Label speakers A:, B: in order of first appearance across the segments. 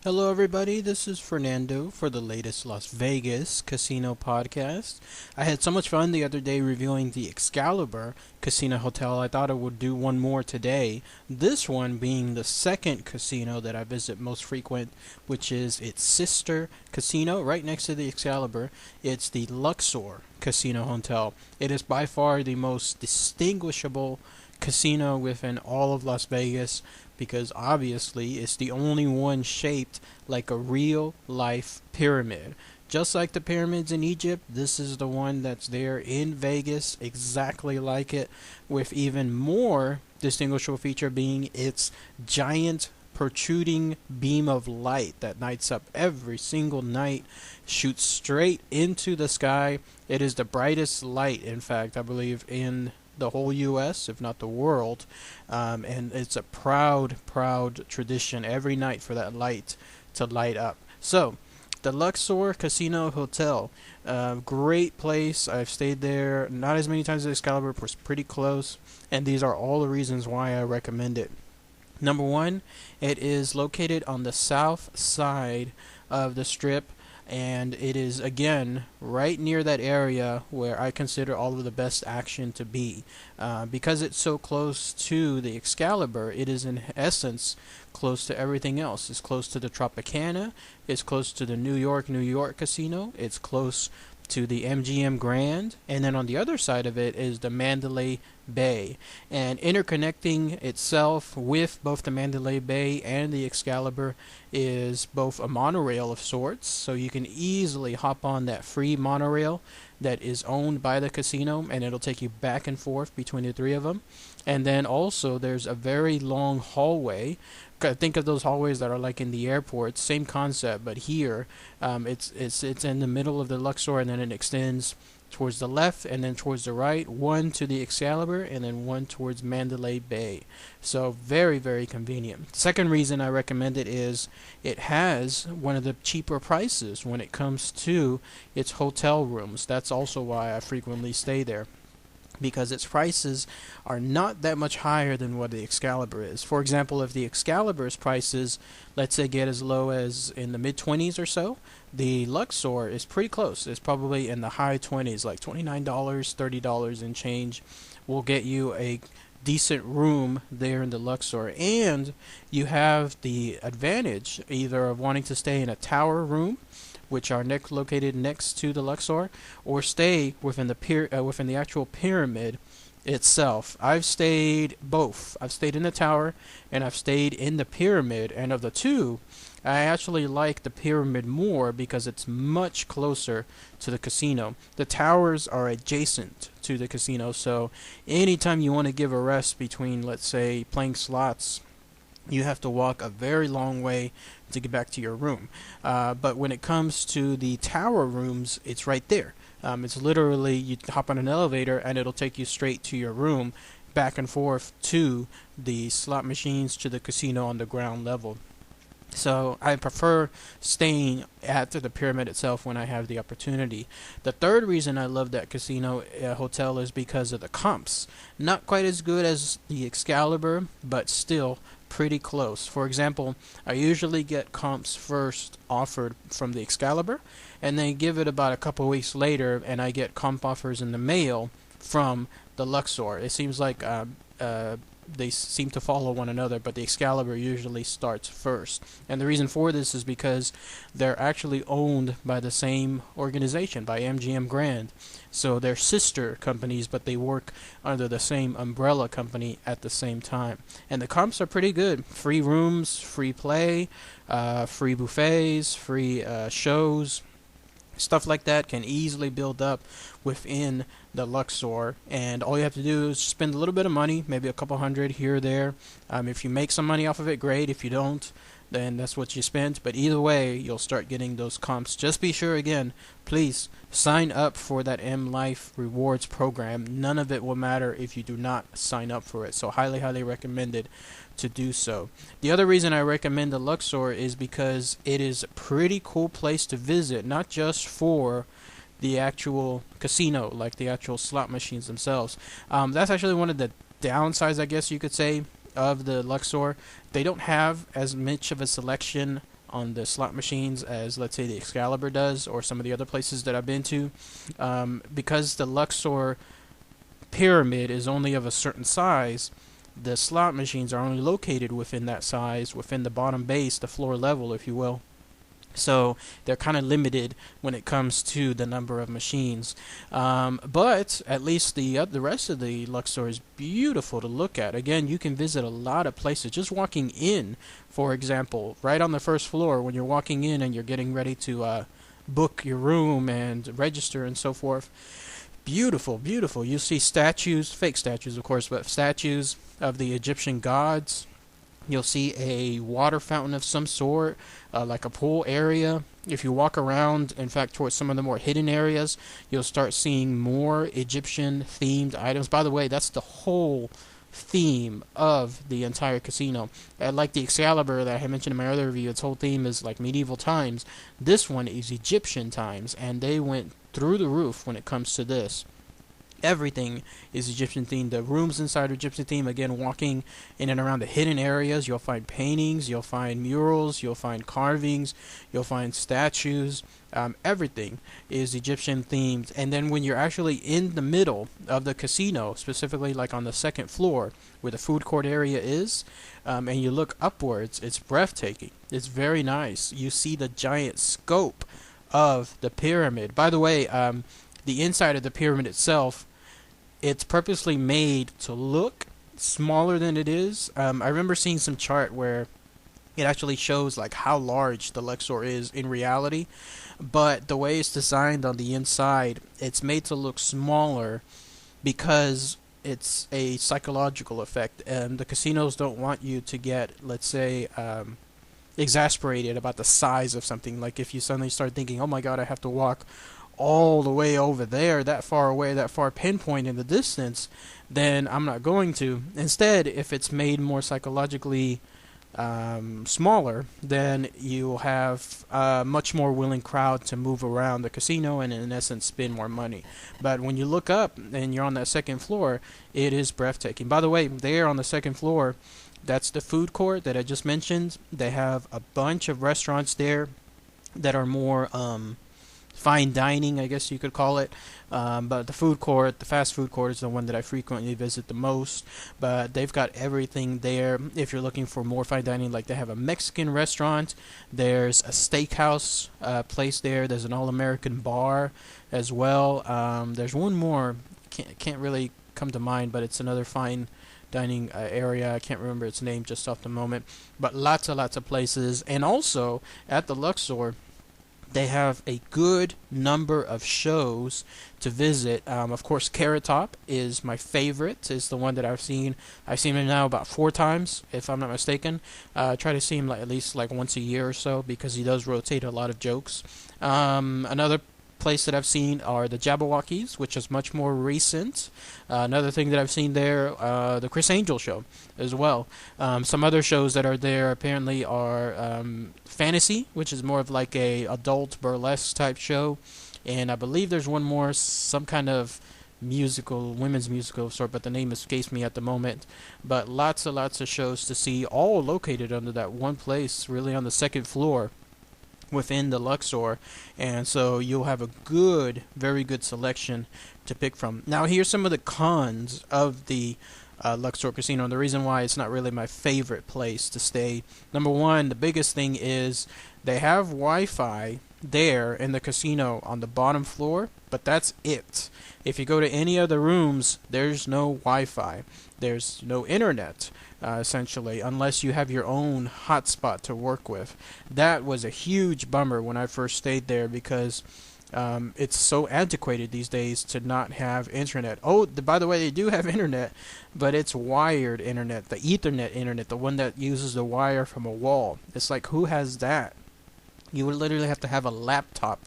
A: Hello, everybody. This is Fernando for the latest Las Vegas casino podcast. I had so much fun the other day reviewing the Excalibur Casino Hotel. I thought I would do one more today. This one being the second casino that I visit most frequent, which is its sister casino right next to the Excalibur. It's the Luxor Casino Hotel. It is by far the most distinguishable casino within all of Las Vegas because obviously it's the only one shaped like a real life pyramid. Just like the pyramids in Egypt, this is the one that's there in Vegas, exactly like it, with even more distinguishable feature being its giant protruding beam of light that lights up every single night, shoots straight into the sky. It is the brightest light, in fact, I believe, in the whole U.S., if not the world, and it's a proud tradition every night for that light to light up. So, the Luxor Casino Hotel, great place. I've stayed there not as many times as Excalibur, but was pretty close, and these are all the reasons why I recommend it. Number one, it is located on the south side of the strip, and it is again right near that area where I consider all of the best action to be. Because it's so close to the Excalibur, it is in essence close to everything else. It's close to the Tropicana, it's close to the New York Casino, it's close to the MGM Grand, and then on the other side of it is the Mandalay Bay. And interconnecting itself with both the Mandalay Bay and the Excalibur is both a monorail of sorts, so you can easily hop on that free monorail that is owned by the casino, and it'll take you back and forth between the three of them. And then also there's a very long hallway. Think of those hallways that are like in the airports, same concept, but here it's in the middle of the Luxor, and then it extends towards the left and then towards the right, one to the Excalibur and then one towards Mandalay Bay. So very convenient. Second reason I recommend it is it has one of the cheaper prices when it comes to its hotel rooms. That's also why I frequently stay there, because its prices are not that much higher than what the Excalibur is. For example, if the Excalibur's prices, let's say, get as low as in the mid-20s or so, the Luxor is pretty close. It's probably in the high 20s, like $29, $30 and change will get you a decent room there in the Luxor. And you have the advantage either of wanting to stay in a tower room, which are located next to the Luxor, or stay within the actual pyramid itself. I've stayed both. I've stayed in the tower and I've stayed in the pyramid, and of the two, I actually like the pyramid more because it's much closer to the casino. The towers are adjacent to the casino, so anytime you want to give a rest between, let's say, playing slots, you have to walk a very long way to get back to your room. But when it comes to the tower rooms, it's right there. It's literally, you hop on an elevator and it'll take you straight to your room, back and forth to the slot machines, to the casino on the ground level. So I prefer staying at the pyramid itself when I have the opportunity. The third reason I love that casino hotel is because of the comps. Not quite as good as the Excalibur, but still pretty close. For example, I usually get comps first offered from the Excalibur, and then give it about a couple weeks later, and I get comp offers in the mail from the Luxor. It seems like they seem to follow one another, but the Excalibur usually starts first. And the reason for this is because they're actually owned by the same organization, by MGM Grand. So they're sister companies, but they work under the same umbrella company at the same time. And the comps are pretty good. Free rooms, free play, free buffets, free shows. Stuff like that can easily build up within the Luxor, and all you have to do is spend a little bit of money, maybe a couple hundred here or there. If you make some money off of it, great. If you don't, then that's what you spent. But either way, you'll start getting those comps. Just be sure, again, please sign up for that M Life Rewards program. None of it will matter if you do not sign up for it. So highly recommended to do so. The other reason I recommend the Luxor is because it is a pretty cool place to visit, not just for the actual casino, like the actual slot machines themselves. That's actually one of the downsides, I guess you could say, of the Luxor. They don't have as much of a selection on the slot machines as, let's say, the Excalibur does, or some of the other places that I've been to. Because the Luxor pyramid is only of a certain size, the slot machines are only located within that size, within the bottom base, the floor level, if you will. So they're kind of limited when it comes to the number of machines. But at least the rest of the Luxor is beautiful to look at. Again, you can visit a lot of places. Just walking in, for example, right on the first floor, when you're walking in and you're getting ready to book your room and register and so forth. Beautiful, beautiful. You see statues, fake statues, of course, but statues of the Egyptian gods. You'll see a water fountain of some sort, like a pool area. If you walk around, in fact, towards some of the more hidden areas, you'll start seeing more Egyptian-themed items. By the way, that's the whole theme of the entire casino. Like the Excalibur that I had mentioned in my other review, its whole theme is like medieval times. This one is Egyptian times, and they went through the roof when it comes to this. Everything is Egyptian themed. The rooms inside are Egyptian themed. Again, walking in and around the hidden areas, you'll find paintings, you'll find murals, you'll find carvings, you'll find statues. Everything is Egyptian themed. And then when you're actually in the middle of the casino, specifically like on the second floor where the food court area is, and you look upwards, it's breathtaking. It's very nice. You see the giant scope of the pyramid. By the way, the inside of the pyramid itself, it's purposely made to look smaller than it is. I remember seeing some chart where it actually shows like how large the Luxor is in reality, but the way it's designed on the inside, it's made to look smaller because it's a psychological effect, and the casinos don't want you to get, let's say, exasperated about the size of something. Like if you suddenly start thinking, oh my god, I have to walk all the way over there, that far away, that far pinpoint in the distance, then I'm not going to. Instead, if it's made more psychologically smaller, then you'll have a much more willing crowd to move around the casino and in essence spend more money. But when you look up and you're on that second floor, it is breathtaking. By the way, there on the second floor, that's the food court that I just mentioned. They have a bunch of restaurants there that are more fine dining, I guess you could call it. But the food court, the fast food court, is the one that I frequently visit the most. But they've got everything there. If you're looking for more fine dining, like they have a Mexican restaurant, there's a steakhouse place there. There's an all-American bar as well. There's one more, can't really come to mind, but it's another fine dining area. I can't remember its name just off the moment. But lots of places. And also at the Luxor, they have a good number of shows to visit. Of course, Carrot Top is my favorite. It's the one that I've seen. I've seen it now about 4 times, if I'm not mistaken. I try to see him at least once a year or so because he does rotate a lot of jokes. Another place that I've seen are the Jabberwockies, which is much more recent. Another thing that I've seen there, the Chris Angel show as well. Some other shows that are there apparently are Fantasy, which is more of like a adult burlesque type show, and I believe there's one more, some kind of musical, women's musical of sort, but the name escapes me at the moment. But lots of shows to see, all located under that one place, really on the second floor within the Luxor, and so you'll have a very good selection to pick from. Now here's some of the cons of the Luxor Casino, and the reason why it's not really my favorite place to stay. Number one, the biggest thing is they have Wi-Fi there in the casino on the bottom floor, but that's it. If you go to any other rooms, there's no Wi-Fi. There's no internet. Essentially, unless you have your own hotspot to work with. That was a huge bummer when I first stayed there because it's so antiquated these days to not have internet. Oh, by the way, they do have internet, but it's wired internet, the Ethernet internet, the one that uses the wire from a wall. It's like, who has that? You would literally have to have a laptop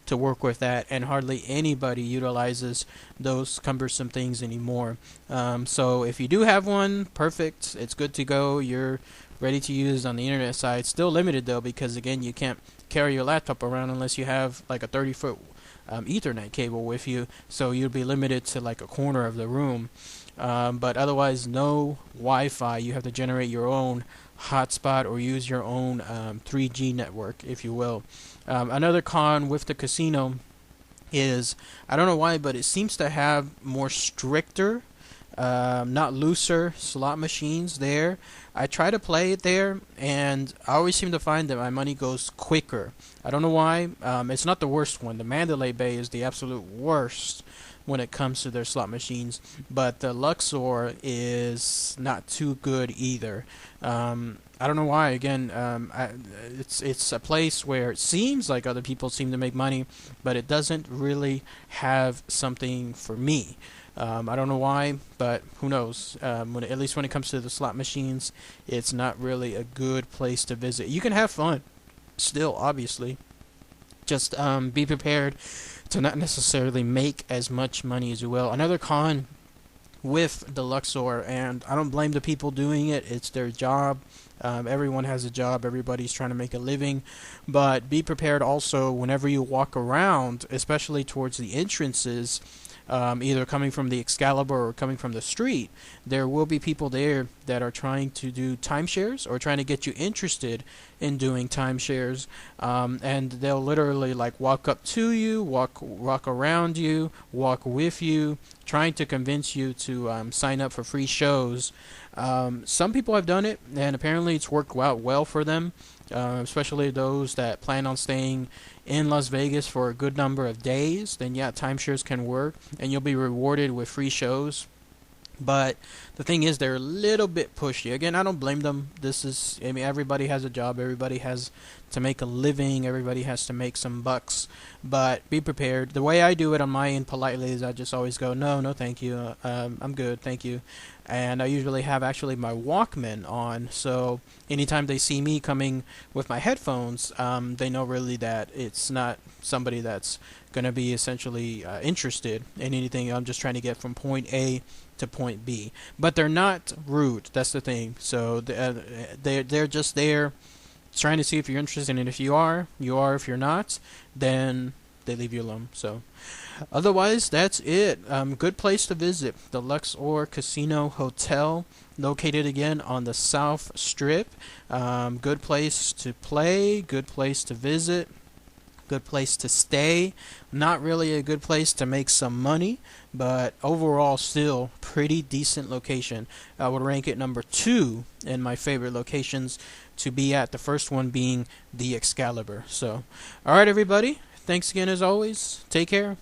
A: to work with that, and hardly anybody utilizes those cumbersome things anymore. So if you do have one, perfect, it's good to go, you're ready to use on the internet side. Still limited though, because again, you can't carry your laptop around unless you have like a 30-foot Ethernet cable with you, so you'd be limited to like a corner of the room. But otherwise, no Wi-Fi. You have to generate your own hotspot or use your own 3G network, if you will. Another con with the casino is, I don't know why, but it seems to have more stricter, not looser slot machines there. I try to play it there, and I always seem to find that my money goes quicker. I don't know why. It's not the worst one. The Mandalay Bay is the absolute worst when it comes to their slot machines, but the Luxor is not too good either. I don't know why. Again, it's a place where it seems like other people seem to make money, but it doesn't really have something for me. I don't know why, but who knows? At least when it comes to the slot machines, it's not really a good place to visit. You can have fun, still, obviously. Just be prepared to not necessarily make as much money as you will. Another con with the Luxor, and I don't blame the people doing it. It's their job. Everyone has a job. Everybody's trying to make a living. But be prepared also whenever you walk around, especially towards the entrances, either coming from the Excalibur or coming from the street, there will be people there that are trying to do timeshares or trying to get you interested in doing timeshares, and they'll literally like walk up to you, walk around you, walk with you, trying to convince you to sign up for free shows. Some people have done it, and apparently it's worked out well for them, especially those that plan on staying in Las Vegas for a good number of days. Then yeah, timeshares can work, and you'll be rewarded with free shows. But the thing is, they're a little bit pushy. Again, I don't blame them. I mean, everybody has a job. Everybody has to make a living. Everybody has to make some bucks. But be prepared. The way I do it on my end politely is I just always go, no, thank you. I'm good, thank you. And I usually have actually my Walkman on. So anytime they see me coming with my headphones, they know really that it's not somebody that's going to be essentially interested in anything. I'm just trying to get from point A to point B. But they're not rude. That's the thing. So they're just there trying to see if you're interested. And if you are, you are. If you're not, then they leave you alone. So otherwise, that's it. Good place to visit. The Luxor Casino Hotel, located again on the South Strip. Good place to play. Good place to visit. Good place to stay. Not really a good place to make some money, but overall still pretty decent location. I would rank it number 2 in my favorite locations to be at, the first one being the Excalibur. So alright everybody, thanks again as always. Take care.